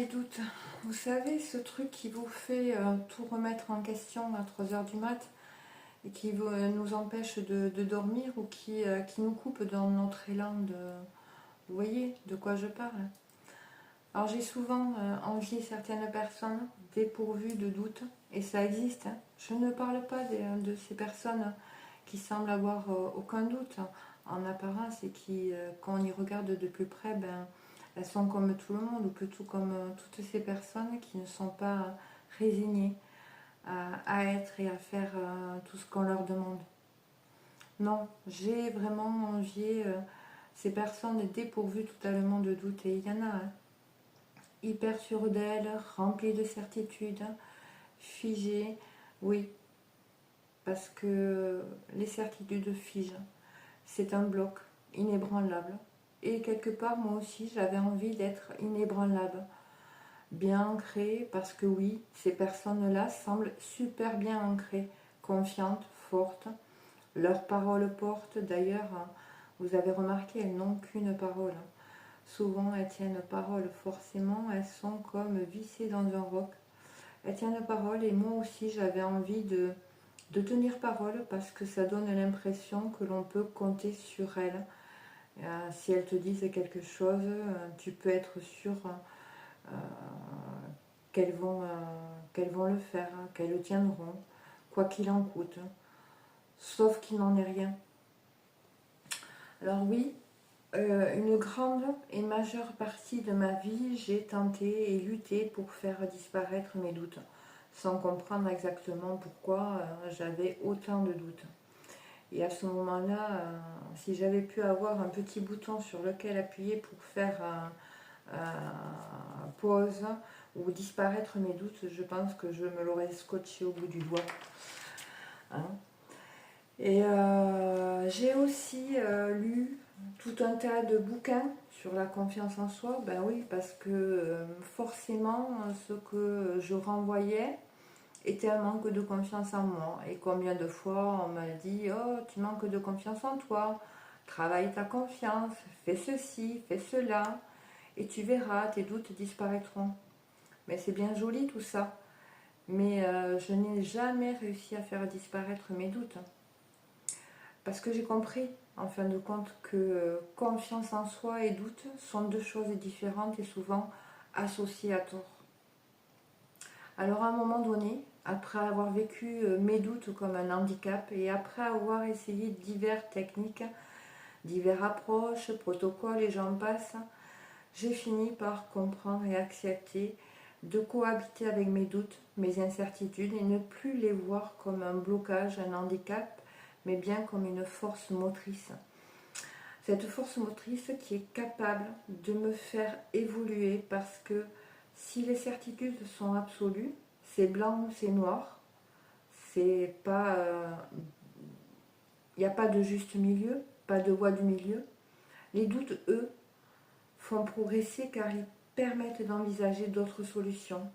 les doutes. Vous savez, ce truc qui vous fait tout remettre en question à 3 heures du mat et qui nous empêche de dormir ou qui nous coupe dans notre élan de... Vous voyez de quoi je parle? Alors j'ai souvent envié certaines personnes dépourvues de doutes, et ça existe, hein. Je ne parle pas de ces personnes qui semblent avoir aucun doute en apparence et qui, quand on y regarde de plus près, ben, elles sont comme tout le monde, ou plutôt comme toutes ces personnes qui ne sont pas résignées à être et à faire tout ce qu'on leur demande. Non, j'ai vraiment envié ces personnes dépourvues totalement de doute, et il y en a, hein, hyper sûres d'elles, remplies de certitudes, figées, oui, parce que les certitudes figent. C'est un bloc inébranlable. Et quelque part, moi aussi, j'avais envie d'être inébranlable, bien ancrée, parce que oui, ces personnes-là semblent super bien ancrées, confiantes, fortes. Leurs paroles portent, d'ailleurs, vous avez remarqué, elles n'ont qu'une parole. Souvent, elles tiennent parole, forcément, elles sont comme vissées dans un roc. Elles tiennent parole, et moi aussi, j'avais envie de tenir parole, parce que ça donne l'impression que l'on peut compter sur elles. Si elles te disent quelque chose, tu peux être sûr euh, qu'elles vont le faire, qu'elles le tiendront, quoi qu'il en coûte. Sauf qu'il n'en est rien. Alors oui, une grande et majeure partie de ma vie, j'ai tenté et lutté pour faire disparaître mes doutes, sans comprendre exactement pourquoi j'avais autant de doutes. Et à ce moment-là, si j'avais pu avoir un petit bouton sur lequel appuyer pour faire pause ou disparaître mes doutes, je pense que je me l'aurais scotché au bout du doigt. Hein. Et j'ai aussi lu tout un tas de bouquins sur la confiance en soi. Ben oui, parce que forcément, ce que je renvoyais était un manque de confiance en moi. Et combien de fois on m'a dit: oh, tu manques de confiance en toi, travaille ta confiance, fais ceci, fais cela, et tu verras, tes doutes disparaîtront. Mais c'est bien joli tout ça. Mais je n'ai jamais réussi à faire disparaître mes doutes. Parce que j'ai compris, en fin de compte, que confiance en soi et doute sont deux choses différentes et souvent associées à tort. Alors à un moment donné, après avoir vécu mes doutes comme un handicap et après avoir essayé diverses techniques, diverses approches, protocoles et j'en passe, j'ai fini par comprendre et accepter de cohabiter avec mes doutes, mes incertitudes et ne plus les voir comme un blocage, un handicap, mais bien comme une force motrice. Cette force motrice qui est capable de me faire évoluer, parce que si les certitudes sont absolues, c'est blanc ou c'est noir, c'est pas, il n'y a pas de juste milieu, pas de voie du milieu. Les doutes, eux, font progresser car ils permettent d'envisager d'autres solutions.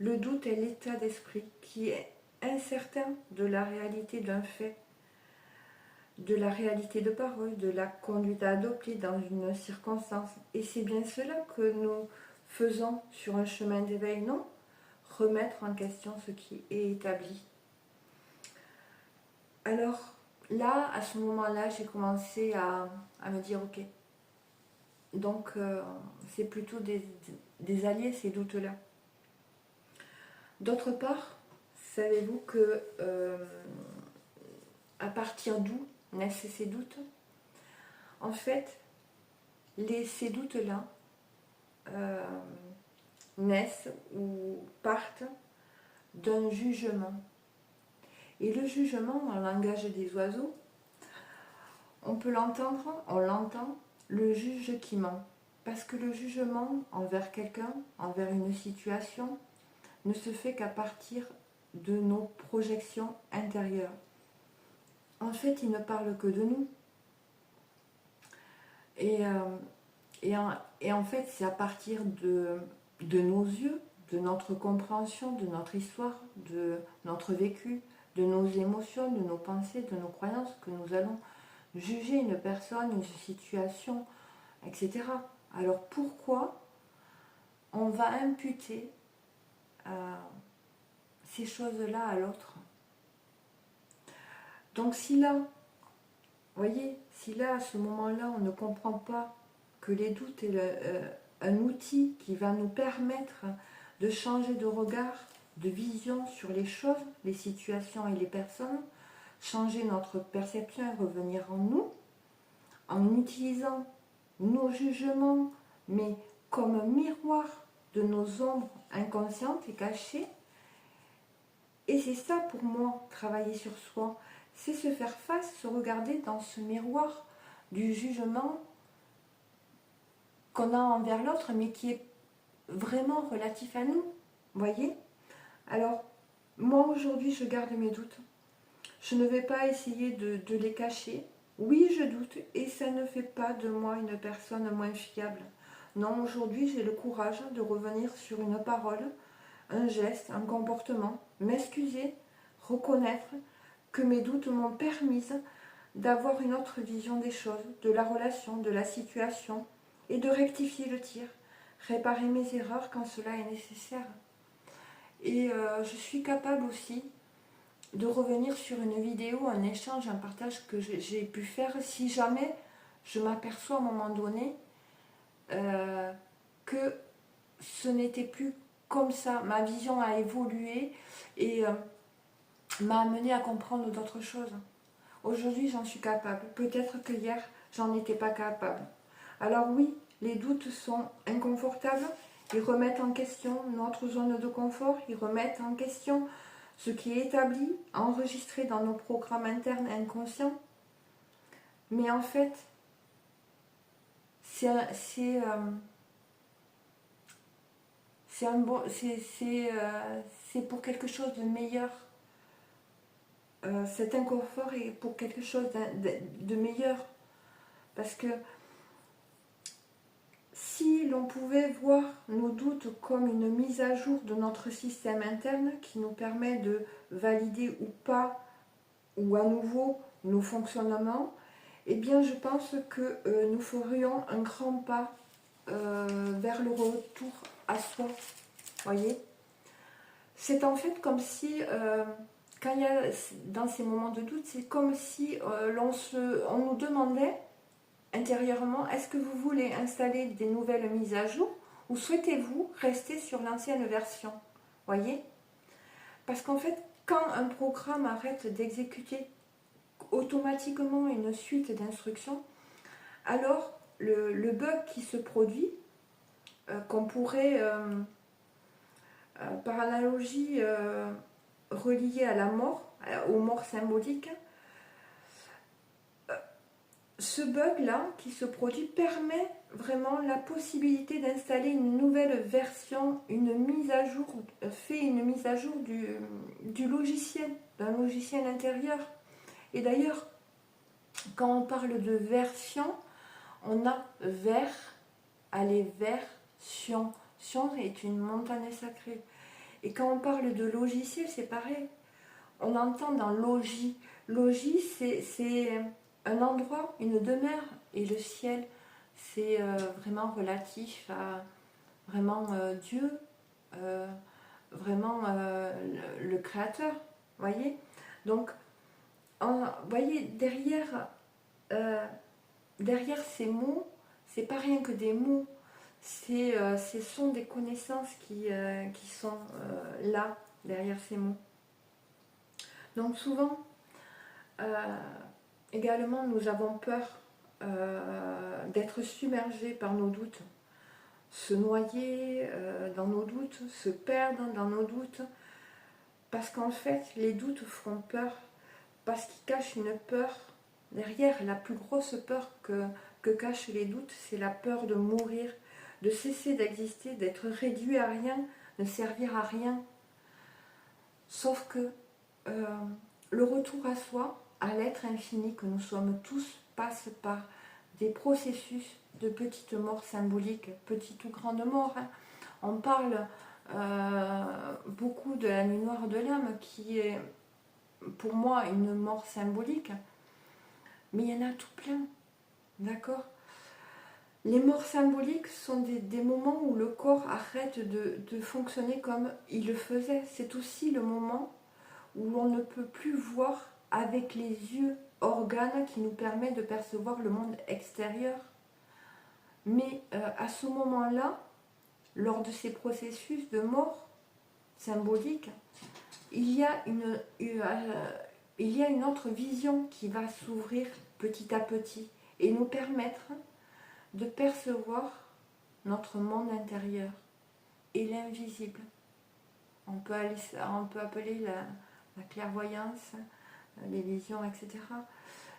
Le doute est l'état d'esprit qui est incertain de la réalité d'un fait, de la réalité de parole, de la conduite à adopter dans une circonstance. Et c'est bien cela que nous faisons sur un chemin d'éveil, non? Remettre en question ce qui est établi. Alors là, à ce moment-là, j'ai commencé à me dire, ok, donc c'est plutôt des alliés, ces doutes-là. D'autre part, savez-vous que à partir d'où naissent ces doutes? En fait, ces doutes-là naissent ou partent d'un jugement. Et le jugement, en langage des oiseaux, on peut l'entendre, on l'entend, le juge qui ment. Parce que le jugement envers quelqu'un, envers une situation, ne se fait qu'à partir de nos projections intérieures. En fait, il ne parle que de nous. Et en fait, c'est à partir de nos yeux, de notre compréhension, de notre histoire, de notre vécu, de nos émotions, de nos pensées, de nos croyances, que nous allons juger une personne, une situation, etc. Alors pourquoi on va imputer ces choses-là à l'autre. Donc si là, vous voyez, si là, à ce moment-là, on ne comprend pas que les doutes est un outil qui va nous permettre de changer de regard, de vision sur les choses, les situations et les personnes, changer notre perception et revenir en nous, en utilisant nos jugements, mais comme un miroir de nos ombres inconscientes et cachées. Et c'est ça pour moi, travailler sur soi, c'est se faire face, se regarder dans ce miroir du jugement qu'on a envers l'autre, mais qui est vraiment relatif à nous, voyez. Alors, moi aujourd'hui, je garde mes doutes. Je ne vais pas essayer de les cacher. Oui, je doute, et ça ne fait pas de moi une personne moins fiable. Non, aujourd'hui, j'ai le courage de revenir sur une parole, un geste, un comportement, m'excuser, reconnaître que mes doutes m'ont permis d'avoir une autre vision des choses, de la relation, de la situation, et de rectifier le tir, réparer mes erreurs quand cela est nécessaire. Et je suis capable aussi de revenir sur une vidéo, un échange, un partage que j'ai pu faire si jamais je m'aperçois à un moment donné que ce n'était plus comme ça. Ma vision a évolué et m'a amené à comprendre d'autres choses. Aujourd'hui, j'en suis capable. Peut-être que hier, j'en étais pas capable. Alors oui, les doutes sont inconfortables. Ils remettent en question notre zone de confort. Ils remettent en question ce qui est établi, enregistré dans nos programmes internes inconscients. Mais en fait, c'est pour quelque chose de meilleur. Cet inconfort est pour quelque chose de meilleur. Parce que si l'on pouvait voir nos doutes comme une mise à jour de notre système interne qui nous permet de valider ou pas, ou à nouveau, nos fonctionnements, eh bien je pense que nous ferions un grand pas vers le retour à soi. Voyez, c'est en fait comme si, quand il y a dans ces moments de doute, c'est comme si on nous demandait intérieurement, est-ce que vous voulez installer des nouvelles mises à jour ou souhaitez-vous rester sur l'ancienne version? Voyez? Parce qu'en fait, quand un programme arrête d'exécuter automatiquement une suite d'instructions, alors le bug qui se produit, qu'on pourrait, par analogie, relier à la mort, aux morts symboliques, ce bug-là qui se produit permet vraiment la possibilité d'installer une nouvelle version, une mise à jour, fait une mise à jour du logiciel, d'un logiciel intérieur. Et d'ailleurs, quand on parle de version, on a aller vers, Sion. Sion est une montagne sacrée. Et quand on parle de logiciel, c'est pareil. On entend dans logis. Logis, c'est un endroit, une demeure. Et le ciel, c'est vraiment relatif à vraiment Dieu, vraiment le Créateur. Voyez? Donc, voyez, derrière ces mots, c'est pas rien que des mots. Ce sont des connaissances qui sont là, derrière ces mots. Donc souvent, également, nous avons peur d'être submergés par nos doutes, se noyer dans nos doutes, se perdre dans nos doutes, parce qu'en fait, les doutes font peur, parce qu'ils cachent une peur. Derrière, la plus grosse peur que cachent les doutes, c'est la peur de mourir, de cesser d'exister, d'être réduit à rien, de servir à rien. Sauf que le retour à soi, à l'être infini que nous sommes tous, passe par des processus de petites morts symboliques, petites ou grandes morts. Hein. On parle beaucoup de la nuit noire de l'âme, qui est pour moi une mort symbolique, mais il y en a tout plein, d'accord? Les morts symboliques sont des moments où le corps arrête de fonctionner comme il le faisait. C'est aussi le moment où l'on ne peut plus voir avec les yeux, organes qui nous permet de percevoir le monde extérieur. Mais à ce moment-là, lors de ces processus de mort symbolique, il y a une autre vision qui va s'ouvrir petit à petit et nous permettre de percevoir notre monde intérieur et l'invisible. On peut appeler la clairvoyance, les visions, etc.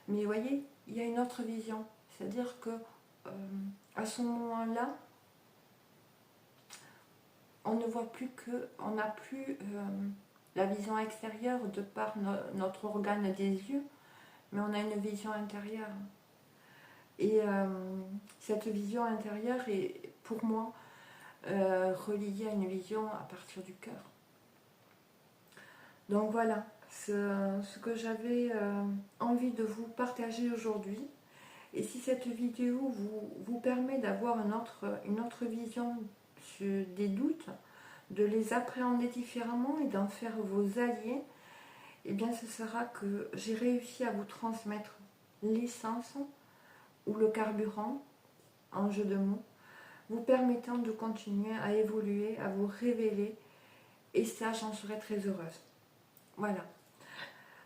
Mais vous voyez, il y a une autre vision. C'est-à-dire que à ce moment-là, on ne voit plus on n'a plus la vision extérieure de par notre organe des yeux, mais on a une vision intérieure. Et cette vision intérieure est, pour moi, reliée à une vision à partir du cœur. Donc voilà, ce que j'avais envie de vous partager aujourd'hui. Et si cette vidéo vous permet d'avoir une autre vision sur des doutes, de les appréhender différemment et d'en faire vos alliés, eh bien ce sera que j'ai réussi à vous transmettre l'essence ou le carburant, en jeu de mots, vous permettant de continuer à évoluer, à vous révéler, et ça, j'en serai très heureuse. Voilà.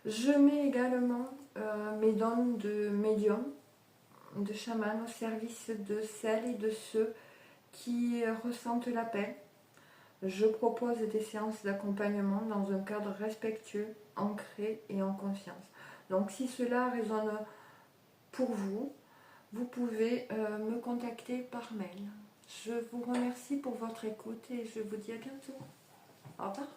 Je mets également mes dons de médium, de chaman au service de celles et de ceux qui ressentent l'appel. Je propose des séances d'accompagnement dans un cadre respectueux, ancré et en conscience. Donc si cela résonne pour vous, vous pouvez me contacter par mail. Je vous remercie pour votre écoute et je vous dis à bientôt. Au revoir.